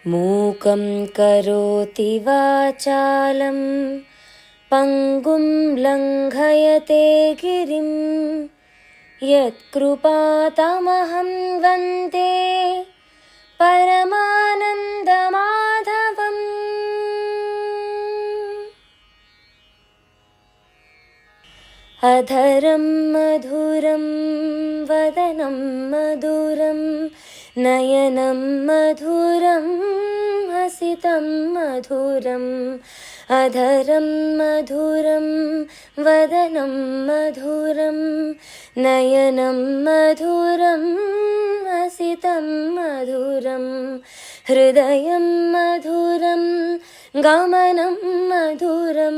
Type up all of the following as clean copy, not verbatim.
మూకం కరోతి వాచాలం పంగుం లంఘయతే గిరిం యత్కృపాతమహం వందే పరమానందమాధవం. అధరం మధురం వదనం మధురం నయనం మధురం హసితం మధురం. అధరం మధురం వదనం మధురం నయనం మధురం హసితం మధురం. హృదయం మధురం గమనం మధురం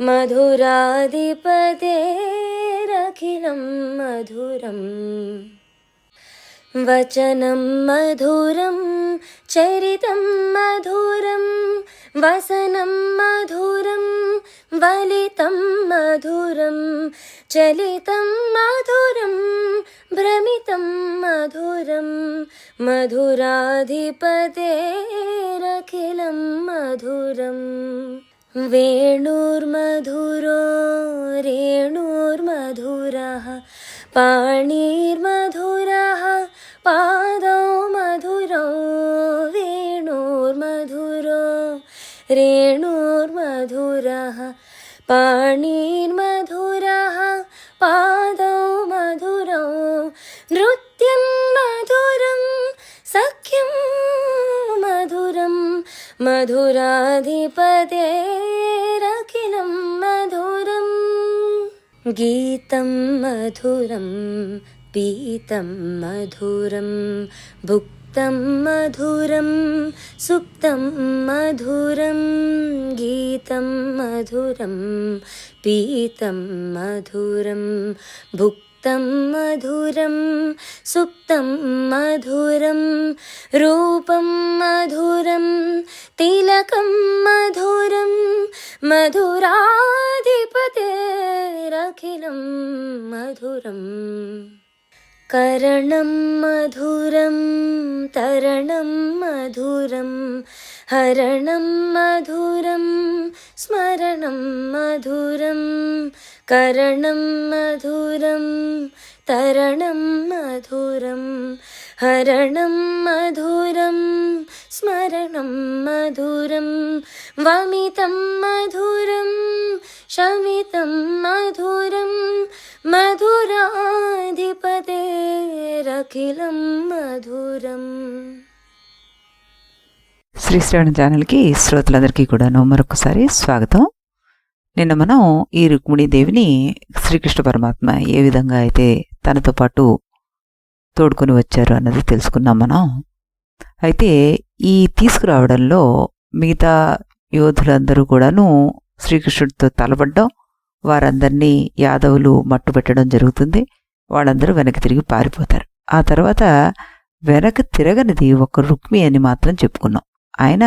మధురాధిపతేరఖిలం మధురం. వచనం మధురం చరితం మధురం వసనం మధురం వలితం మధురం చలితం మధురం భ్రమితం మధురం మధురాధిపతేరఖిలం మధురం. వేణుర్మధురో రేణుర్మధురః పాణిర్మధురః పాదౌ మధురౌ. వేణుర్మధురో రేణుర్మధురః పాణిర్మధురః పాదౌ మధురౌ. నృత్యం మధురం సఖ్యం మధురం మధురాధిపతేరఖిలం మధురం. గీతం మధురం పీతం మధురం భుక్తం మధురం సుప్తం మధురం. గీతం మధురం పీతం మధురం భుక్తం మధురం సుప్తం మధురం. రూపం మధురం తిలకం మధురం మధురాధిపతేరఖిలం మధురం. కరణం మధురం తరణం మధురం హరణం మధురం స్మరణం మధురం. కరణం మధురం తరణం మధురం హరణం మధురం స్మరణం మధురం. వమితం మధురం శమితం మధురం మధురాధిపతేరఖిలం మధురం. శ్రీ శ్రవణ ఛానల్కి శ్రోతలందరికీ కూడాను మరొకసారి స్వాగతం. నిన్న మనం ఈ రుక్మిణీదేవిని శ్రీకృష్ణ పరమాత్మ ఏ విధంగా అయితే తనతో పాటు తోడుకొని వచ్చారు అన్నది తెలుసుకున్నాం మనం. అయితే ఈ తీసుకురావడంలో మిగతా యోధులందరూ కూడాను శ్రీకృష్ణుడితో తలపడ్డం, వారందరినీ యాదవులు మట్టుపెట్టడం జరుగుతుంది. వాళ్ళందరూ వెనక్కి తిరిగి పారిపోతారు. ఆ తర్వాత వెనక్కి తిరగనిది ఒక రుక్మి అని మాత్రం చెప్పుకున్నాం. ఆయన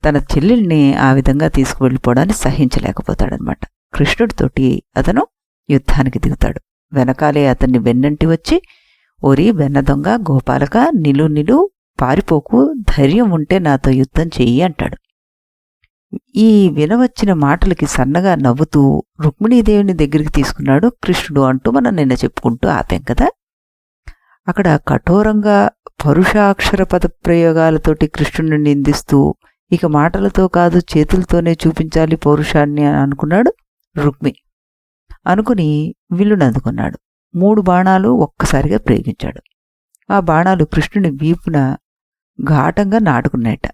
తన చెల్లెల్ని ఆ విధంగా తీసుకువెళ్ళిపోవడాన్ని సహించలేకపోతాడనమాట. కృష్ణుడితోటి అతను యుద్ధానికి దిగుతాడు. వెనకాలే అతన్ని వెన్నంటి వచ్చి, ఓరి వెన్న దొంగ గోపాలక, నిలు పారిపోకు, ధైర్యం ఉంటే నాతో యుద్ధం చెయ్యి అంటాడు. ఈ వినవచ్చిన మాటలకి సన్నగా నవ్వుతూ రుక్మిణీదేవిని దగ్గరికి తీసుకున్నాడు కృష్ణుడు అంటూ మనం నిన్న చెప్పుకుంటూ ఆపాం కదా. అక్కడ కఠోరంగా పరుషాక్షర పదప్రయోగాలతోటి కృష్ణుడిని నిందిస్తూ, ఇక మాటలతో కాదు చేతులతోనే చూపించాలి పౌరుషాన్ని అని అనుకున్నాడు రుక్మి. అనుకుని విల్లును అందుకున్నాడు. 3 బాణాలు ఒక్కసారిగా ప్రయోగించాడు. ఆ బాణాలు కృష్ణుని వీపున ఘాటంగా నాటుకున్నాయట.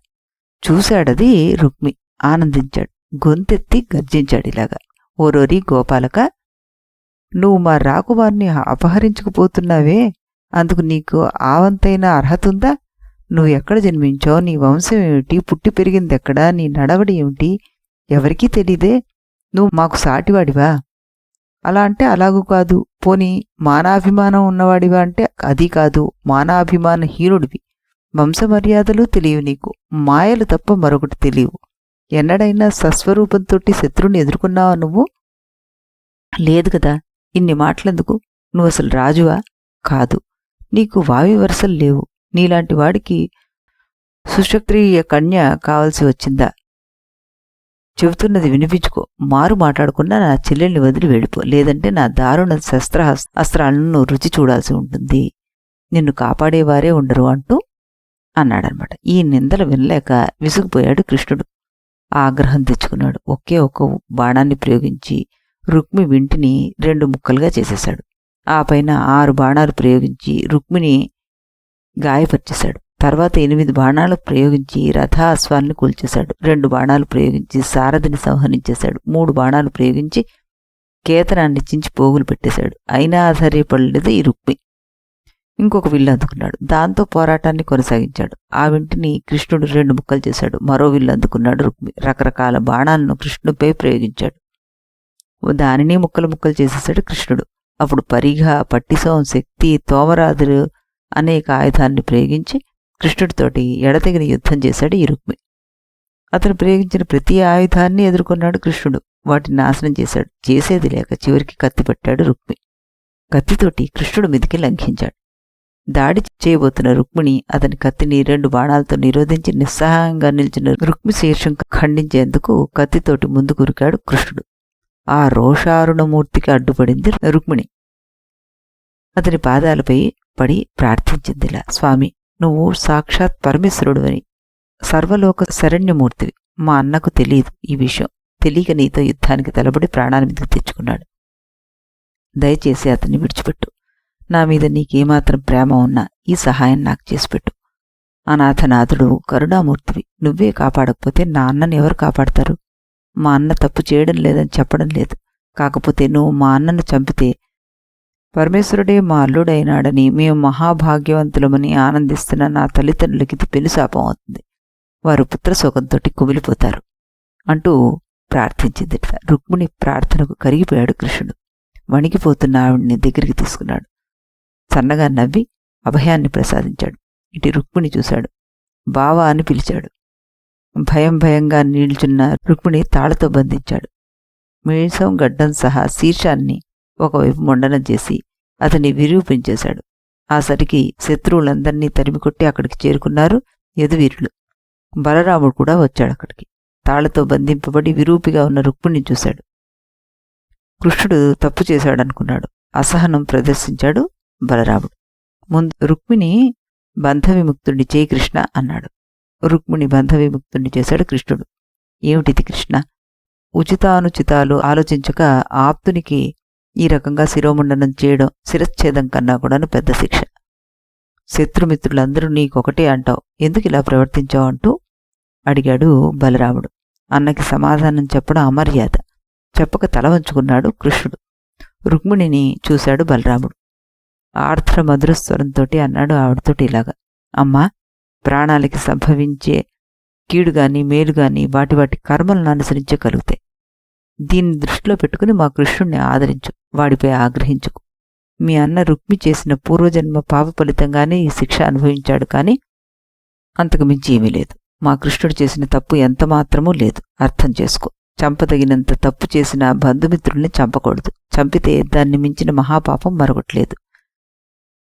చూశాడది రుక్మి, ఆనందించాడు. గొంతెత్తి గర్జించాడు ఇలాగా, ఓరోరి గోపాలక, నువ్వు మా రాకుమార్ని అపహరించుకుపోతున్నావే, అందుకు నీకు ఆవంతైన అర్హత ఉందా? నువ్వు ఎక్కడ జన్మించావు? నీ వంశం ఏమిటి? పుట్టి పెరిగింది ఎక్కడా? నీ నడవడి ఏమిటి? ఎవరికీ తెలీదే? నువ్వు మాకు సాటివాడివా? అలా అంటే అలాగూ కాదు. పోనీ మానాభిమానం ఉన్నవాడివా అంటే అది కాదు. మానాభిమాన హీనుడివి. వంశమర్యాదలు తెలియవు నీకు. మాయలు తప్ప మరొకటి తెలియవు. ఎన్నడైనా సస్వరూపంతోటి శత్రువుని ఎదుర్కొన్నావా నువ్వు? లేదు కదా. ఇన్ని మాటలెందుకు? నువ్వు అసలు రాజువా? కాదు. నీకు వావి వరసలు లేవు. నీలాంటి వాడికి సుక్షత్రియ కన్య కావలసి వచ్చిందా? చెబుతున్నది వినిపించుకో. మారు మాట్లాడుకున్నా నా చెల్లెల్ని వదిలి వెళ్ళిపో, లేదంటే నా దారుణ అస్త్రాలను రుచి చూడాల్సి ఉంటుంది. నిన్ను కాపాడేవారే ఉండరు అంటూ అన్నాడనమాట. ఈ నిందలు వినలేక విసుగుపోయాడు కృష్ణుడు. ఆగ్రహం తెచ్చుకున్నాడు. ఒకే ఒక్క బాణాన్ని ప్రయోగించి రుక్మి వింటిని 2 ముక్కలుగా చేసేశాడు. ఆ పైన 6 బాణాలు ప్రయోగించి రుక్మిని గాయపరిచేశాడు. తర్వాత 8 బాణాలు ప్రయోగించి రథాశ్వాన్ని కూల్చేశాడు. 2 బాణాలు ప్రయోగించి సారథిని సంహరించేశాడు. 3 బాణాలు ప్రయోగించి కేతనాన్ని చించి పోగులు పెట్టేశాడు. అయినా ఆశ్చర్యపడలేదు ఈ రుక్మి. ఇంకొక విల్లు అందుకున్నాడు. దాంతో పోరాటాన్ని కొనసాగించాడు. ఆ వింటిని కృష్ణుడు 2 ముక్కలు చేశాడు. మరో విల్లు అందుకున్నాడు రుక్మి. రకరకాల బాణాలను కృష్ణుడిపై ప్రయోగించాడు. దానిని ముక్కలు చేసేశాడు కృష్ణుడు. అప్పుడు పరిఘ, పట్టిసం, శక్తి, తోమరాదులు అనేక ఆయుధాన్ని ప్రయోగించి కృష్ణుడితోటి ఎడతెగిన యుద్ధం చేశాడు ఈ రుక్మి. అతను ప్రయోగించిన ప్రతి ఆయుధాన్ని ఎదుర్కొన్నాడు కృష్ణుడు. వాటిని నాశనం చేశాడు. చేసేది లేక చివరికి కత్తి పట్టాడు రుక్మి. కత్తితోటి కృష్ణుడు మీదికి లంఘించాడు. దాడి చేయబోతున్న రుక్మిణి అతని కత్తిని 2 బాణాలతో నిరోధించి నిస్సహాయంగా నిలిచిన రుక్మి శీర్షం ఖండించేందుకు కత్తితోటి ముందుకు ఉరికాడు కృష్ణుడు. ఆ రోషారుణమూర్తికి అడ్డుపడింది రుక్మిణి. అతని పాదాలపై పడి ప్రార్థించిందిలా, స్వామి, నువ్వు సాక్షాత్ పరమేశ్వరుడు అని, సర్వలోక శరణ్యమూర్తివి. మా అన్నకు తెలియదు ఈ విషయం. తెలియక నీతో యుద్ధానికి తలబడి ప్రాణాల మీదకు తెచ్చుకున్నాడు. దయచేసి అతన్ని విడిచిపెట్టు. నా మీద నీకేమాత్రం ప్రేమ ఉన్నా ఈ సహాయం నాకు చేసిపెట్టు. అనాథనాథుడు, కరుణామూర్తివి. నువ్వే కాపాడకపోతే నా అన్నని ఎవరు కాపాడతారు? మా అన్న తప్పు చేయడం లేదని చెప్పడం లేదు. కాకపోతే నువ్వు మా అన్నను చంపితే పరమేశ్వరుడే మా అల్లుడైనాడని మేము మహాభాగ్యవంతులమని ఆనందిస్తున్న నా తల్లిదండ్రులకి ఇది పెనుశాపం అవుతుంది. వారు పుత్రశోకంతో కుమిలిపోతారు అంటూ ప్రార్థించింది. రుక్మిణి ప్రార్థనకు కరిగిపోయాడు కృష్ణుడు. వణికిపోతున్న ఆవిడ్ని దగ్గరికి తీసుకున్నాడు. సన్నగా నవ్వి అభయాన్ని ప్రసాదించాడు. ఇటు రుక్మిణి చూశాడు. బావా అని పిలిచాడు. భయంగా నిల్చున్న రుక్మిణి తాళతో బంధించాడు. మీసం గడ్డం సహా శీర్షాన్ని ఒకవైపు మొండనం చేసి అతన్ని విరూపించేశాడు. ఆ సరికి శత్రువులందర్నీ తరిమికొట్టి అక్కడికి చేరుకున్నారు యదువీరులు. బలరాముడు కూడా వచ్చాడు అక్కడికి. తాళతో బంధింపబడి విరూపిగా ఉన్న రుక్మిణిని చూశాడు. కృష్ణుడు తప్పు చేశాడనుకున్నాడు. అసహనం ప్రదర్శించాడు బలరాముడు. ముందు రుక్మిణి బంధవిముక్తుణ్ణి చేయి కృష్ణ అన్నాడు. రుక్మిణి బంధవిముక్తుణ్ణి చేశాడు కృష్ణుడు. ఏమిటిది కృష్ణ? ఉచితానుచితాలు ఆలోచించక ఆప్తునికి ఈ రకంగా శిరోముండనం చేయడం శిరచ్ఛేదం కన్నా కూడాను పెద్ద శిక్ష. శత్రుమిత్రులందరూ నీకొకటే అంటావు, ఎందుకు ఇలా ప్రవర్తించావు అంటూ అడిగాడు బలరాముడు. అన్నకి సమాధానం చెప్పడం అమర్యాద. చెప్పక తల వంచుకున్నాడు కృష్ణుడు. రుక్మిణిని చూశాడు బలరాముడు. ఆర్ద్ర మధురస్వరంతో అన్నాడు ఆవిడతోటి ఇలాగా, అమ్మా, ప్రాణాలకి సంభవించే కీడుగాని మేలుగాని వాటి కర్మలను అనుసరించగలుగుతాయి. దీన్ని దృష్టిలో పెట్టుకుని మా కృష్ణుణ్ణి ఆదరించు, వాడిపై ఆగ్రహించుకు. మీ అన్న రుక్మి చేసిన పూర్వజన్మ పాప ఫలితంగానే ఈ శిక్ష అనుభవించాడు, కానీ అంతకు మించి ఏమీ లేదు. మా కృష్ణుడు చేసిన తప్పు ఎంతమాత్రమూ లేదు, అర్థం చేసుకో. చంపదగినంత తప్పు చేసిన బంధుమిత్రుల్ని చంపకూడదు. చంపితే దాన్ని మించిన మహాపాపం మరొకట్లేదు.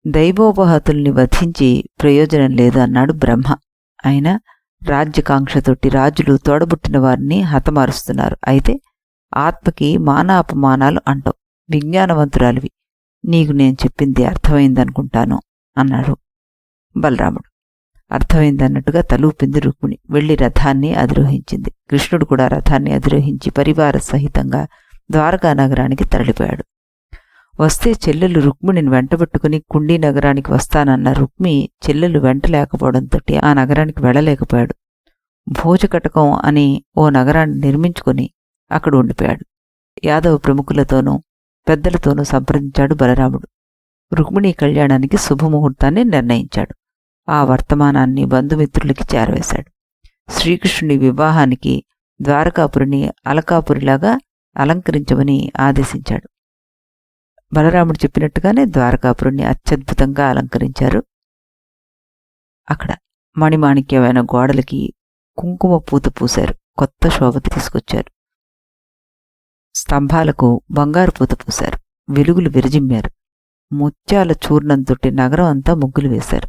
దైవోపహతుల్ని వధించి ప్రయోజనం లేదు అన్నాడు బ్రహ్మ. అయినా రాజ్యకాంక్షతోటి రాజులు తోడబుట్టిన వారిని హతమారుస్తున్నారు. అయితే ఆత్మకి మానాపమానాలు అంటావు. విజ్ఞానవంతురాలివి, నీకు నేను చెప్పింది అర్థమైందనుకుంటాను అన్నాడు బలరాముడు. అర్థమైందన్నట్టుగా తలూపింది రుక్మిణి. వెళ్లి రథాన్ని అధిరోహించింది. కృష్ణుడు కూడా రథాన్ని అధిరోహించి పరివార సహితంగా ద్వారకా నగరానికి తరలిపోయాడు. వస్తే చెల్లెలు రుక్మిణిని వెంటబెట్టుకుని కుండీ నగరానికి వస్తానన్న రుక్మి చెల్లెలు వెంట లేకపోవడంతో ఆ నగరానికి వెళ్ళలేకపోయాడు. భోజకటకం అని ఓ నగరాన్ని నిర్మించుకుని అక్కడ ఉండిపోయాడు. యాదవ ప్రముఖులతోనూ పెద్దలతోనూ సంప్రదించాడు బలరాముడు. రుక్మిణీ కళ్యాణానికి శుభముహూర్తాన్ని నిర్ణయించాడు. ఆ వర్తమానాన్ని బంధుమిత్రులకి చేరవేశాడు. శ్రీకృష్ణుని వివాహానికి ద్వారకాపురిని అలకాపురిలాగా అలంకరించమని ఆదేశించాడు. బలరాముడు చెప్పినట్టుగానే ద్వారకాపురిని అత్యద్భుతంగా అలంకరించారు. అక్కడ మణిమాణిక్యమైన గోడలకి కుంకుమ పూత పూశారు. కొత్త శోభ తీసుకొచ్చారు. స్తంభాలకు బంగారు పూత పూశారు. వెలుగులు విరజిమ్మారు. ముత్యాల చూర్ణంతోటి నగరం అంతా ముగ్గులు వేశారు.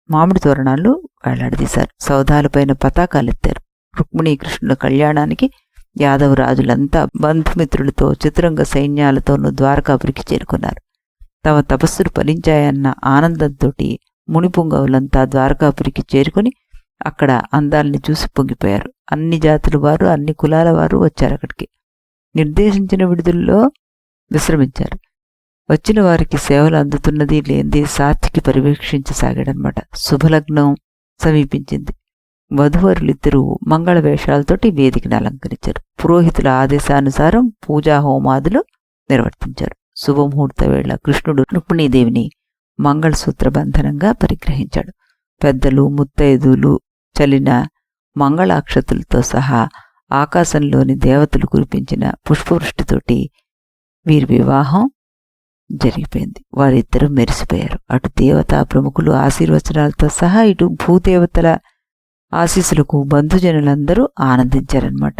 మామిడి తోరణాలు వేలాడదీశారు. సౌధాలపైన పతాకాలెత్తారు. రుక్మిణీ కృష్ణుల కళ్యాణానికి యాదవ రాజులంతా బంధుమిత్రులతో చతురంగ సైన్యాలతోనూ ద్వారకాపురికి చేరుకున్నారు. తమ తపస్సులు ఫలించాయన్న ఆనందంతో మునిపుంగవులంతా ద్వారకాపురికి చేరుకుని అక్కడ అందాల్ని చూసి పొంగిపోయారు. అన్ని జాతుల వారు, అన్ని కులాల వారు వచ్చారు అక్కడికి. నిర్దేశించిన విడుదలలో విశ్రమించారు. వచ్చిన వారికి సేవలు అందుతున్నది లేనిది సాత్వికి పర్యవేక్షించసాగాడనమాట. శుభలగ్నం సమీపించింది. వధువరులిద్దరూ మంగళ వేషాలతోటి వేదికను అలంకరించారు. పురోహితుల ఆదేశానుసారం పూజా హోమాదులు నిర్వర్తించారు. శుభముహూర్త వేళ కృష్ణుడు రుక్మిణీదేవిని మంగళసూత్ర బంధనంగా పరిగ్రహించాడు. పెద్దలు ముత్తైదులు చలిన మంగళాక్షతులతో సహా ఆకాశంలోని దేవతలు కురిపించిన పుష్పవృష్టితోటి వీరి వివాహం జరిగిపోయింది. వారిద్దరూ మెరిసిపోయారు. అటు దేవతా ప్రముఖులు ఆశీర్వచనాలతో సహా ఇటు భూదేవతల ఆశీస్సులకు బంధుజనులందరూ ఆనందించారన్నమాట.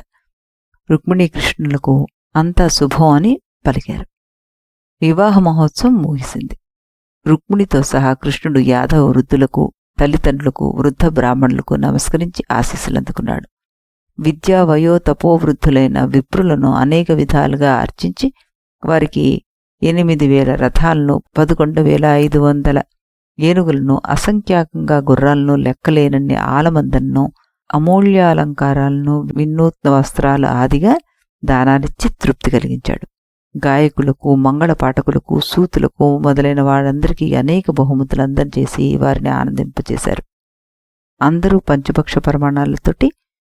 రుక్మిణీ కృష్ణులకు అంతా శుభం అని పలికారు. వివాహ మహోత్సవం ముగిసింది. రుక్మిణితో సహా కృష్ణుడు యాదవ వృద్ధులకు, తల్లిదండ్రులకు, వృద్ధ బ్రాహ్మణులకు నమస్కరించి ఆశీస్సులు అందుకున్నాడు. విద్యా వయో తపోవృద్ధులైన విప్రులను అనేక విధాలుగా అర్చించి వారికి 8,000 రథాలను, 11,500 ఏనుగులను, అసంఖ్యాకంగా గుర్రాలను, లెక్కలేనన్ని ఆలమందలను, అమూల్యాలంకారాలను, వినూత్న వస్త్రాలు ఆదిగా దానాలిచ్చి తృప్తి కలిగించాడు. గాయకులకు, మంగళ పాఠకులకు, సూతులకు మొదలైన వారందరికీ అనేక బహుమతులు అందజేసి వారిని ఆనందింపచేశారు. అందరూ పంచపక్ష ప్రమాణాలతోటి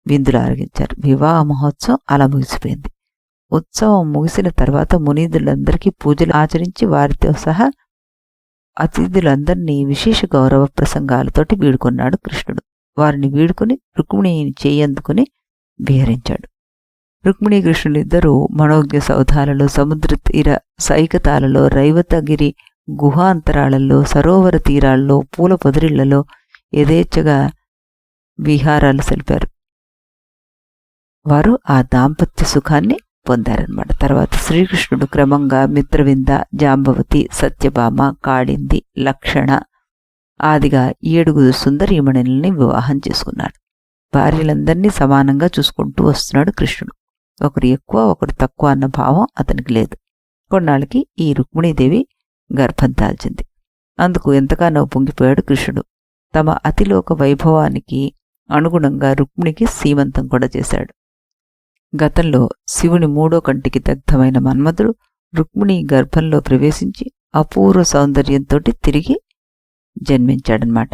విందులు ఆరగించారు. వివాహ మహోత్సవం అలా ముగిసిపోయింది. ఉత్సవం ముగిసిన తర్వాత మునీదులందరికీ పూజలు ఆచరించి వారితో సహా అతిథులందరినీ విశేష గౌరవ ప్రసంగాలతోటి వీడుకున్నాడు కృష్ణుడు. వారిని వీడుకుని రుక్మిణిని చేయందుకుని విహరించాడు. రుక్మిణీ కృష్ణులిద్దరూ మనోజ్ఞ సౌధాలలో, సముద్ర తీర సైకతాలలో, రైవతగిరి గుహాంతరాలలో, సరోవర తీరాల్లో, పూల పొదరిళ్లలో యథేచ్ఛగా విహారాలు సలిపారు. వారు ఆ దాంపత్య సుఖాన్ని పొందారన్నమాట. తర్వాత శ్రీకృష్ణుడు క్రమంగా మిత్రవింద, జాంబవతి, సత్యభామ, కాళింది, లక్షణ ఆదిగా 7 సుందరీమణుల్ని వివాహం చేసుకున్నాడు. భార్యలందరినీ సమానంగా చూసుకుంటూ వస్తున్నాడు కృష్ణుడు. ఒకరు ఎక్కువ, ఒకరు తక్కువ అన్న భావం అతనికి లేదు. కొన్నాళ్ళకి ఈ రుక్మిణీదేవి గర్భం దాల్చింది. అందుకు ఎంతగానో పొంగిపోయాడు కృష్ణుడు. తమ అతిలోక వైభవానికి అనుగుణంగా రుక్మిణికి సీమంతం కూడా చేశాడు. గతంలో శివుని 3వ కంటికి దగ్ధమైన మన్మధుడు రుక్మిణి గర్భంలో ప్రవేశించి అపూర్వ సౌందర్యంతో తిరిగి జన్మించాడనమాట.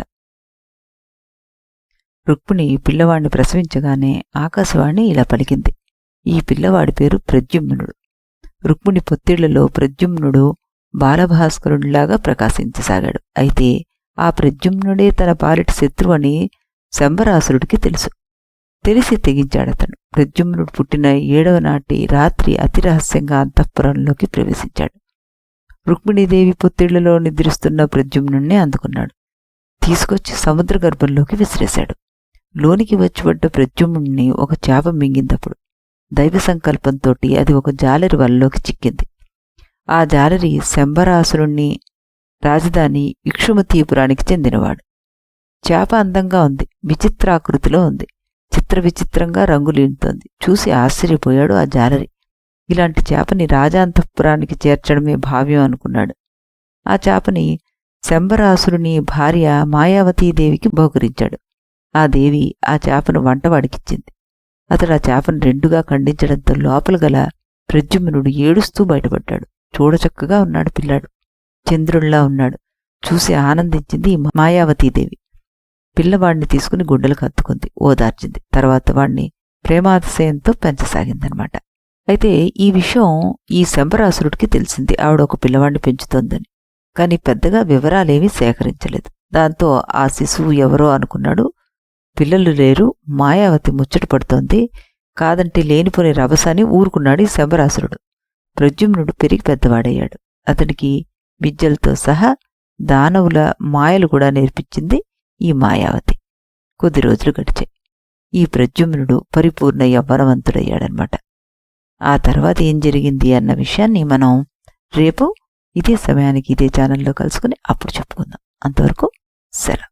రుక్మిణి పిల్లవాడిని ప్రసవించగానే ఆకాశవాణి ఇలా పలికింది. ఈ పిల్లవాడి పేరు ప్రద్యుమ్నుడు. రుక్మిణి పొత్తిళ్లలో ప్రద్యుమ్నుడు బాలభాస్కరుడిలాగా ప్రకాశించసాగాడు. అయితే ఆ ప్రద్యుమ్నుడే తన పాలిటి శత్రువు అని శంబరాసురుడికి తెలిసి తెగించాడతను. ప్రద్యుమ్నుడు పుట్టిన 7వ నాటి రాత్రి అతి రహస్యంగా అంతఃపురంలోకి ప్రవేశించాడు. రుక్మిణీదేవి పొత్తిళ్లలో నిద్రిస్తున్న ప్రద్యుమ్నుణ్ణి అందుకున్నాడు. తీసుకొచ్చి సముద్ర గర్భంలోకి విసిరేశాడు. లోనికి వచ్చిపడ్డ ప్రద్యుమ్నుణ్ణి ఒక చేప మింగిందప్పుడు దైవ సంకల్పంతో అది ఒక జాలరి వలలోకి చిక్కింది. ఆ జాలరి శంబరాసురుణ్ణి రాజధాని ఇక్షుమతీపురానికి చెందినవాడు. చేప అందంగా ఉంది, విచిత్రాకృతిలో ఉంది, చిత్ర విచిత్రంగా రంగులీనుతోంది. చూసి ఆశ్చర్యపోయాడు ఆ జాలరి. ఇలాంటి చేపని రాజాంతఃపురానికి చేర్చడమే భావ్యం అనుకున్నాడు. ఆ చేపని శంబరాసురుని భార్య మాయావతీదేవికి బహుకరించాడు. ఆ దేవి ఆ చేపను వంటవాడికిచ్చింది. అతడు ఆ చేపను 2గా ఖండించడంతో లోపల గల ప్రద్యుమ్నుడు ఏడుస్తూ బయటపడ్డాడు. చూడచక్కగా ఉన్నాడు పిల్లాడు, చంద్రుల్లా ఉన్నాడు. చూసి ఆనందించింది మాయావతీదేవి. పిల్లవాడిని తీసుకుని గుడ్డలకు హత్తుకుంది, ఓదార్చింది. తర్వాత వాణ్ణి ప్రేమాతిశయంతో పెంచసాగిందనమాట. అయితే ఈ విషయం ఈ శంబరాసురుడికి తెలిసింది, ఆవిడ ఒక పిల్లవాడిని పెంచుతోందని. కాని పెద్దగా వివరాలేమీ సేకరించలేదు. దాంతో ఆ శిశువు ఎవరో అనుకున్నాడు. పిల్లలు లేరు, మాయావతి ముచ్చట పడుతోంది, కాదంటే లేనిపోని రభసాని ఊరుకున్నాడు ఈ శంబరాసురుడు. ప్రద్యుమ్నుడు పెరిగి పెద్దవాడయ్యాడు. అతనికి విద్యలతో సహా దానవుల మాయలు కూడా నేర్పించింది ఈ మాయావతి. కొద్ది రోజులు గడిచాయి. ఈ ప్రద్యుమ్నుడు పరిపూర్ణ యవ్వనవంతుడయ్యాడనమాట. ఆ తర్వాత ఏం జరిగింది అన్న విషయాన్ని మనం రేపు ఇదే సమయానికి ఇదే ఛానల్లో కలుసుకుని అప్పుడు చెప్పుకుందాం. అంతవరకు సెలవు.